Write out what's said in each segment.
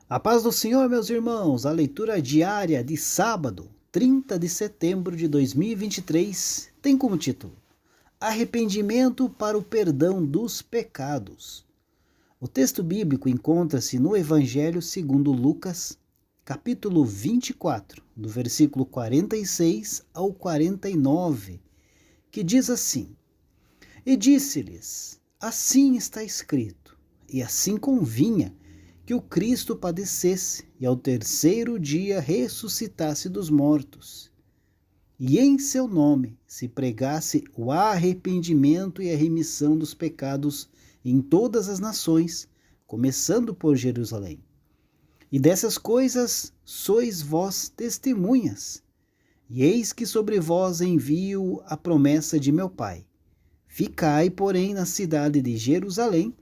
A paz do Senhor, meus irmãos, a leitura diária de sábado, 30 de setembro de 2023, tem como título Arrependimento para o perdão dos pecados. O texto bíblico encontra-se no Evangelho segundo Lucas, capítulo 24, do versículo 46 ao 49, que diz assim: E disse-lhes, assim está escrito, e assim convinha que o Cristo padecesse e ao terceiro dia ressuscitasse dos mortos, e em seu nome se pregasse o arrependimento e a remissão dos pecados em todas as nações, começando por Jerusalém. E dessas coisas sois vós testemunhas. E eis que sobre vós envio a promessa de meu Pai. Ficai, porém, na cidade de Jerusalém,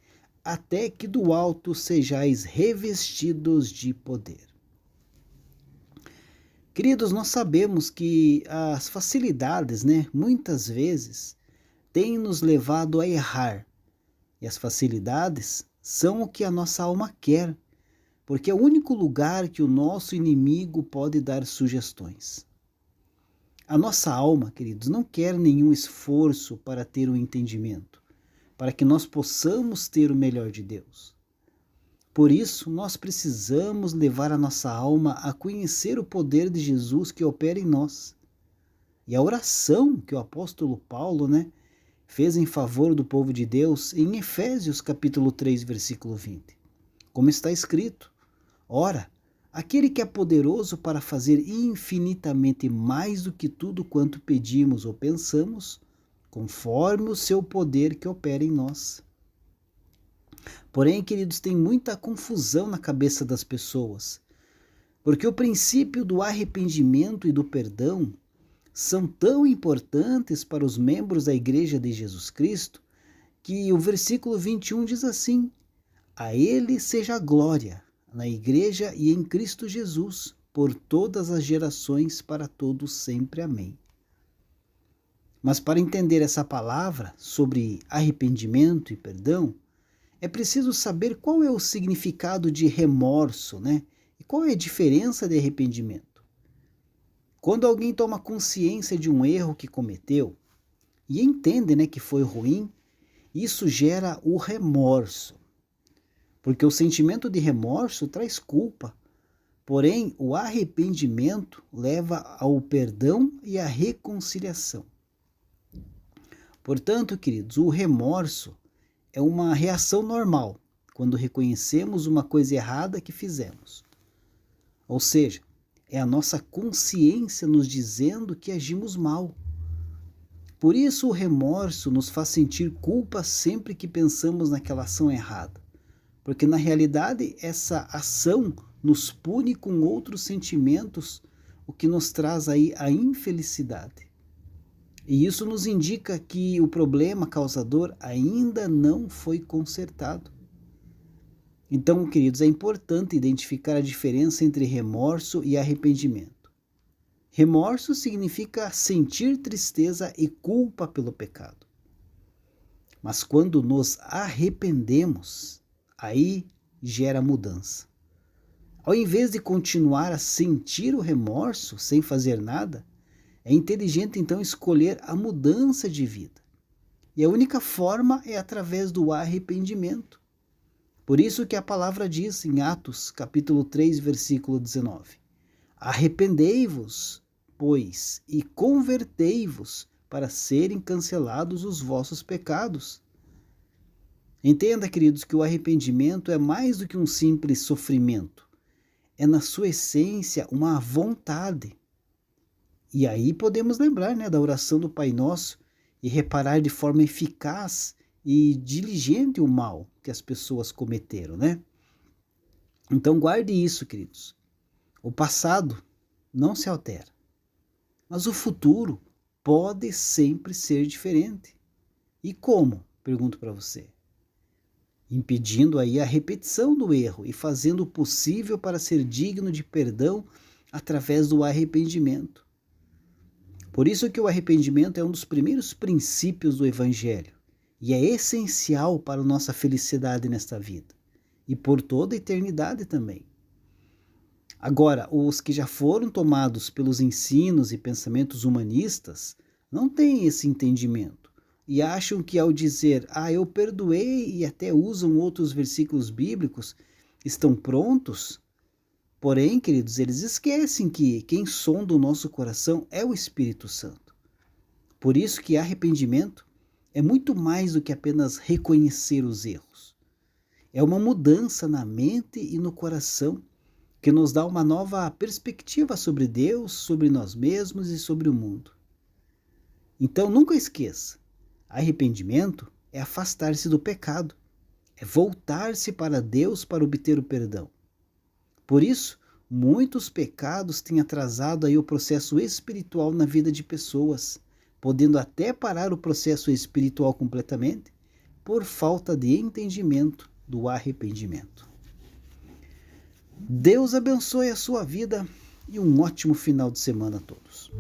até que do alto sejais revestidos de poder. Queridos, nós sabemos que as facilidades, muitas vezes, têm nos levado a errar. E as facilidades são o que a nossa alma quer, porque é o único lugar que o nosso inimigo pode dar sugestões. A nossa alma, queridos, não quer nenhum esforço para ter um entendimento, para que nós possamos ter o melhor de Deus. Por isso, nós precisamos levar a nossa alma a conhecer o poder de Jesus que opera em nós. E a oração que o apóstolo Paulo, fez em favor do povo de Deus em Efésios capítulo 3, versículo 20. Como está escrito: Ora, aquele que é poderoso para fazer infinitamente mais do que tudo quanto pedimos ou pensamos, conforme o seu poder que opera em nós. Porém, queridos, tem muita confusão na cabeça das pessoas, porque o princípio do arrependimento e do perdão são tão importantes para os membros da Igreja de Jesus Cristo, que o versículo 21 diz assim: A Ele seja a glória, na Igreja e em Cristo Jesus, por todas as gerações, para todos sempre. Amém. Mas para entender essa palavra sobre arrependimento e perdão, é preciso saber qual é o significado de remorso, e qual é a diferença de arrependimento. Quando alguém toma consciência de um erro que cometeu e entende, que foi ruim, isso gera o remorso. Porque o sentimento de remorso traz culpa, porém o arrependimento leva ao perdão e à reconciliação. Portanto, queridos, o remorso é uma reação normal quando reconhecemos uma coisa errada que fizemos. Ou seja, é a nossa consciência nos dizendo que agimos mal. Por isso o remorso nos faz sentir culpa sempre que pensamos naquela ação errada, porque na realidade essa ação nos pune com outros sentimentos, o que nos traz aí a infelicidade. E isso nos indica que o problema causador ainda não foi consertado. Então, queridos, é importante identificar a diferença entre remorso e arrependimento. Remorso significa sentir tristeza e culpa pelo pecado. Mas quando nos arrependemos, aí gera mudança. Ao invés de continuar a sentir o remorso sem fazer nada, é inteligente então escolher a mudança de vida. E a única forma é através do arrependimento. Por isso que a palavra diz em Atos, capítulo 3, versículo 19: Arrependei-vos, pois, e convertei-vos para serem cancelados os vossos pecados. Entenda, queridos, que o arrependimento é mais do que um simples sofrimento. É na sua essência uma vontade. E aí podemos lembrar, da oração do Pai Nosso e reparar de forma eficaz e diligente o mal que as pessoas cometeram, Então guarde isso, queridos. O passado não se altera, mas o futuro pode sempre ser diferente. E como? Pergunto para você. Impedindo aí a repetição do erro e fazendo o possível para ser digno de perdão através do arrependimento. Por isso que o arrependimento é um dos primeiros princípios do Evangelho e é essencial para a nossa felicidade nesta vida e por toda a eternidade também. Agora, os que já foram tomados pelos ensinos e pensamentos humanistas não têm esse entendimento e acham que ao dizer, eu perdoei, e até usam outros versículos bíblicos, estão prontos. Porém, queridos, eles esquecem que quem sonda o nosso coração é o Espírito Santo. Por isso que arrependimento é muito mais do que apenas reconhecer os erros. É uma mudança na mente e no coração que nos dá uma nova perspectiva sobre Deus, sobre nós mesmos e sobre o mundo. Então nunca esqueça, arrependimento é afastar-se do pecado, é voltar-se para Deus para obter o perdão. Por isso, muitos pecados têm atrasado aí o processo espiritual na vida de pessoas, podendo até parar o processo espiritual completamente por falta de entendimento do arrependimento. Deus abençoe a sua vida e um ótimo final de semana a todos.